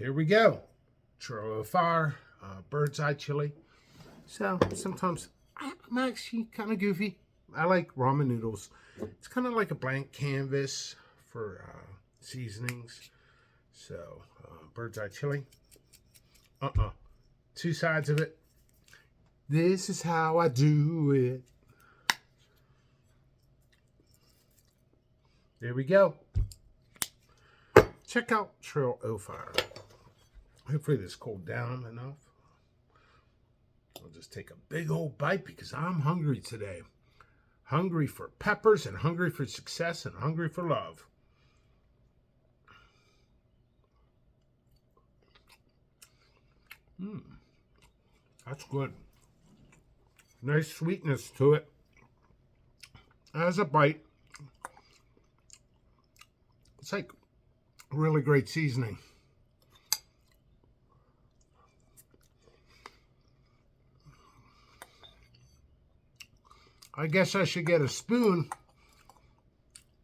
Here we go. Trail of Fire, bird's eye chili. So sometimes I'm actually kind of goofy. I like ramen noodles. It's kind of like a blank canvas for seasonings. So bird's eye chili. Two sides of it. This is how I do it. There we go. Check out Trail of Fire. Hopefully this cooled down enough. I'll just take a big old bite because I'm hungry today. Hungry for peppers and hungry for success and hungry for love. That's good. Nice sweetness to it. As a bite, it's like really great seasoning. I guess I should get a spoon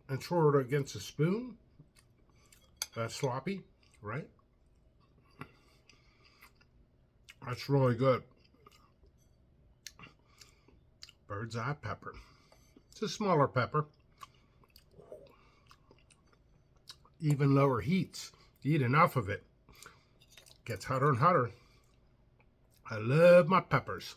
and throw it against a spoon. That's sloppy, right? That's really good. Bird's eye pepper. It's a smaller pepper. Even lower heats. Eat enough of it. Gets hotter and hotter. I love my peppers.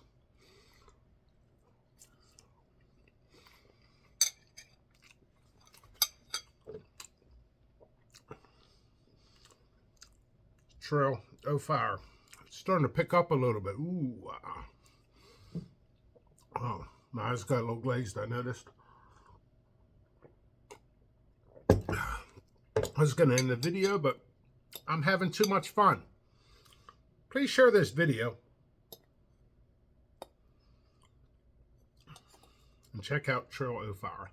Trail of Fire. It's starting to pick up a little bit. Ooh. Oh, my eyes got a little glazed, I noticed. I was going to end the video, but I'm having too much fun. Please share this video. And check out Trail of Fire.